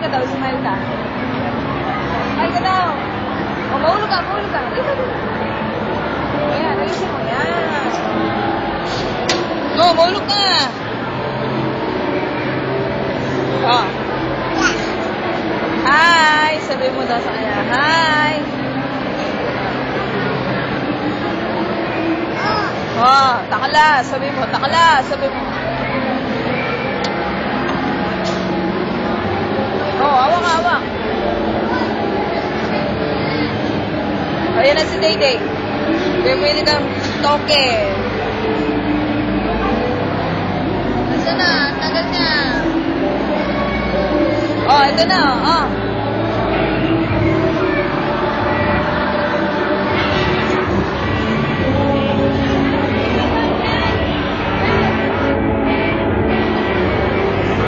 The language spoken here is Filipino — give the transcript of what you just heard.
daw, smile ka. Smile ka daw. O, mahulog ka, mahulog ka. Dito, dito. Ayan, ayusin mo. Yan. No, mahulog ka. Oh. Hi! Sabi mo daw sa kanya, hi! Oh, takala! Sabi mo, takala! Sabi mo. Oh, awak, awak. Oh, yan na si Dayday. Pwede kang toke. Nasaan na? Tagal niya. Oh, ito na. Oh.